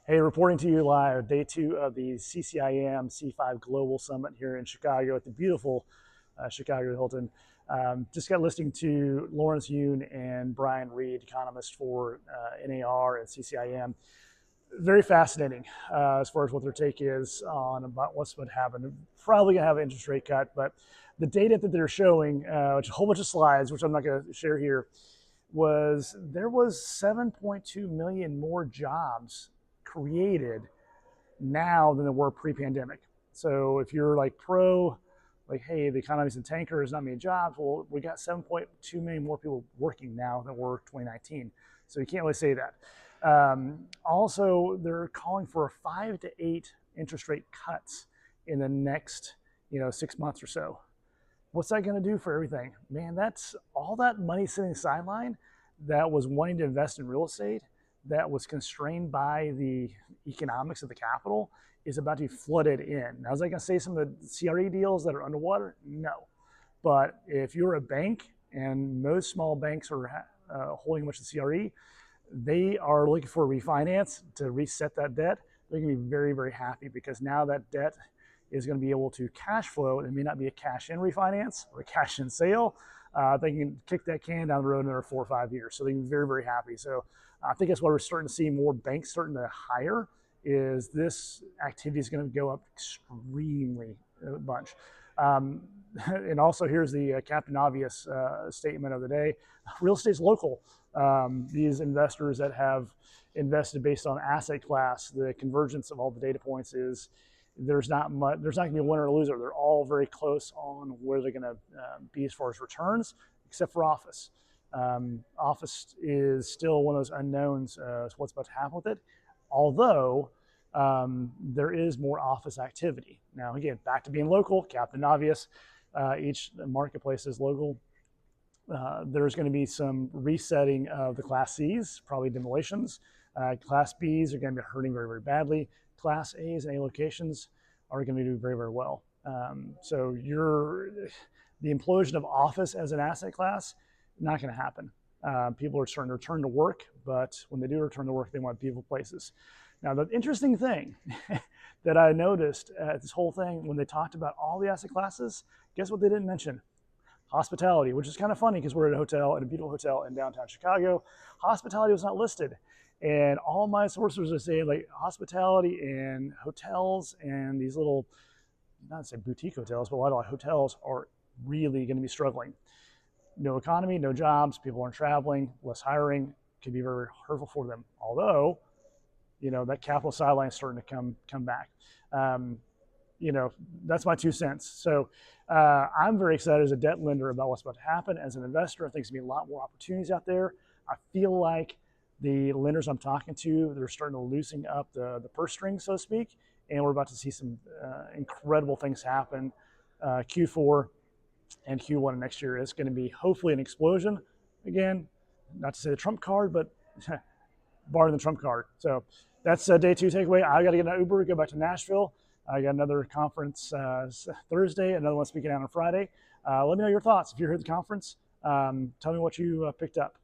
Hey, reporting to you live, day two of the CCIM C5 Global Summit here in Chicago at the beautiful Chicago Hilton. Just got listening to Lawrence Yoon and Brian Reid, economists for NAR and CCIM. Very fascinating as far as what their take is on about what's going to happen. Probably going to have an interest rate cut, but the data that they're showing, which a whole bunch of slides, which I'm not going to share here, there was 7.2 million more jobs created now than there were pre-pandemic. So if you're like hey, the economy's in tanker, there's not many jobs. Well, we got 7.2 million more people working now than were 2019. So you can't really say that. Also, they're calling for 5 to 8 interest rate cuts in the next 6 months or so. What's that going to do for everything? Man, that's all that money sitting sideline that was wanting to invest in real estate, that was constrained by the economics of the capital, is about to be flooded in. Now, is I going to say some of the CRE deals that are underwater? No. But if you're a bank, and most small banks are holding much of the CRE, they are looking for a refinance to reset that debt. They're going to be very, very happy because now that debt is going to be able to cash flow. It may not be a cash in refinance or a cash in sale. They can kick that can down the road another 4 or 5 years. So they can be very, very happy. So I think that's why we're starting to see more banks starting to hire, is this activity is going to go up extremely a bunch. And also here's the Captain Obvious statement of the day. Real estate's local. These investors that have invested based on asset class, the convergence of all the data points is there's not going to be a winner or loser. They're all very close on where they're going to be as far as returns, except for office. Office is still one of those unknowns as what's about to happen with it, although there is more office activity. Now, again, back to being local, Captain Obvious, each marketplace is local. There's going to be some resetting of the Class Cs, probably demolitions. Class Bs are going to be hurting very, very badly. Class A's and A locations are going to do very, very well. So the implosion of office as an asset class, not going to happen. People are starting to return to work, but when they do return to work, they want beautiful places. Now, the interesting thing that I noticed at this whole thing, when they talked about all the asset classes, guess what they didn't mention? Hospitality, which is kind of funny because we're at a beautiful hotel in downtown Chicago. Hospitality was not listed. And all my sources are saying like hospitality and hotels and these little, not to say boutique hotels, but a lot of hotels are really going to be struggling. No economy, no jobs, people aren't traveling, less hiring, can be very hurtful for them. Although, that capital sideline is starting to come back. That's my 2 cents. So I'm very excited as a debt lender about what's about to happen. As an investor, I think there's going to be a lot more opportunities out there. I feel like the lenders I'm talking to, they're starting to loosen up the purse string, so to speak, and we're about to see some incredible things happen. Q4 and Q1 of next year is going to be hopefully an explosion. Again, not to say the Trump card, but barring the Trump card. So that's day 2 takeaway. I got to get an Uber, go back to Nashville. I got another conference Thursday, another one speaking out on Friday. Let me know your thoughts. If you're here at the conference, tell me what you picked up.